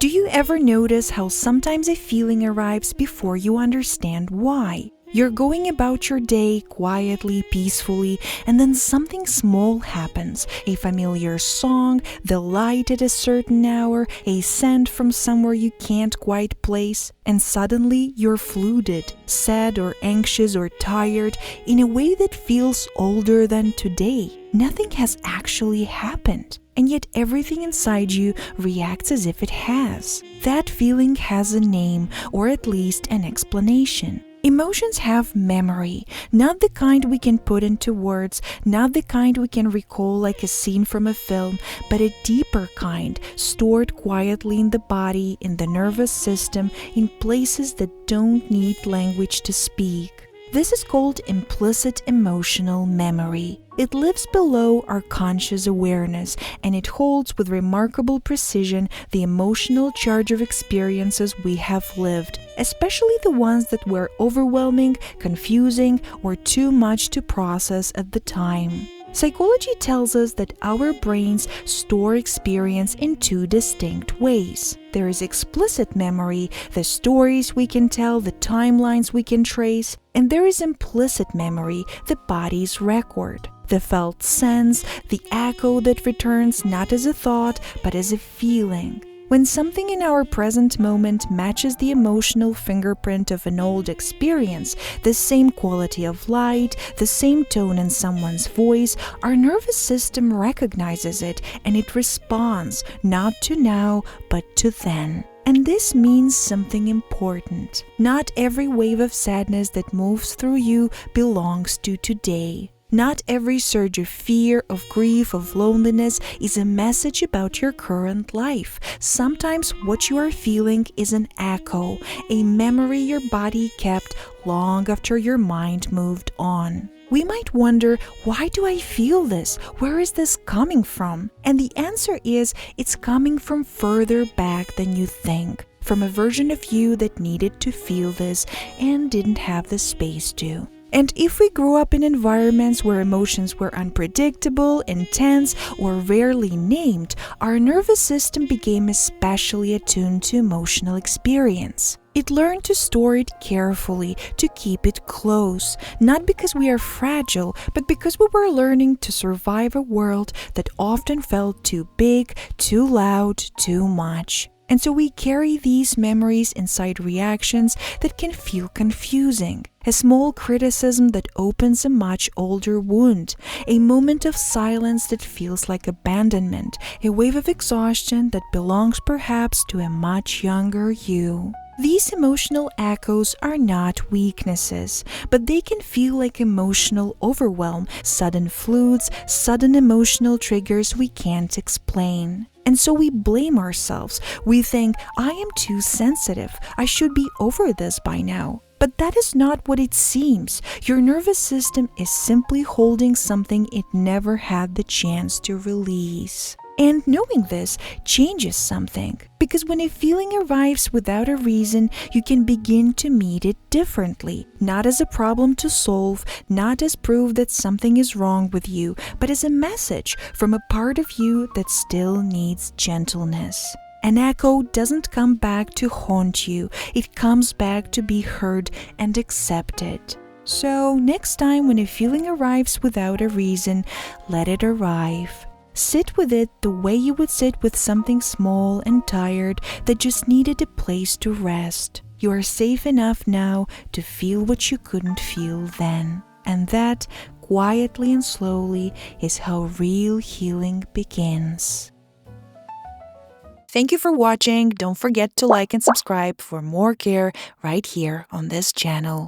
Do you ever notice how sometimes a feeling arrives before you understand why? You're going about your day quietly, peacefully, and then something small happens. A familiar song, the light at a certain hour, a scent from somewhere you can't quite place, and suddenly you're flooded, sad or anxious or tired, in a way that feels older than today. Nothing has actually happened, and yet everything inside you reacts as if it has. That feeling has a name, or at least an explanation. Emotions have memory, not the kind we can put into words, not the kind we can recall like a scene from a film, but a deeper kind, stored quietly in the body, in the nervous system, in places that don't need language to speak. This is called implicit emotional memory. It lives below our conscious awareness, and it holds with remarkable precision the emotional charge of experiences we have lived, especially the ones that were overwhelming, confusing, or too much to process at the time. Psychology tells us that our brains store experience in two distinct ways. There is explicit memory, the stories we can tell, the timelines we can trace, and there is implicit memory, the body's record, the felt sense, the echo that returns not as a thought, but as a feeling. When something in our present moment matches the emotional fingerprint of an old experience, the same quality of light, the same tone in someone's voice, our nervous system recognizes it and it responds not to now, but to then. And this means something important. Not every wave of sadness that moves through you belongs to today. Not every surge of fear, of grief, of loneliness is a message about your current life. Sometimes what you are feeling is an echo, a memory your body kept long after your mind moved on. We might wonder, why do I feel this? Where is this coming from? And the answer is, it's coming from further back than you think, from a version of you that needed to feel this and didn't have the space to. And if we grew up in environments where emotions were unpredictable, intense, or rarely named, our nervous system became especially attuned to emotional experience. It learned to store it carefully, to keep it close, not because we are fragile, but because we were learning to survive a world that often felt too big, too loud, too much. And so we carry these memories inside reactions that can feel confusing. A small criticism that opens a much older wound. A moment of silence that feels like abandonment. A wave of exhaustion that belongs perhaps to a much younger you. These emotional echoes are not weaknesses, but they can feel like emotional overwhelm, sudden floods, sudden emotional triggers we can't explain. And so we blame ourselves. We think, I am too sensitive. I should be over this by now. But that is not what it seems. Your nervous system is simply holding something it never had the chance to release. And knowing this changes something, because when a feeling arrives without a reason, you can begin to meet it differently, not as a problem to solve, not as proof that something is wrong with you, but as a message from a part of you that still needs gentleness. An echo doesn't come back to haunt you, it comes back to be heard and accepted. So next time when a feeling arrives without a reason, let it arrive. Sit with it the way you would sit with something small and tired that just needed a place to rest. You are safe enough now to feel what you couldn't feel then. And that, quietly and slowly, is how real healing begins. Thank you for watching. Don't forget to like and subscribe for more care right here on this channel.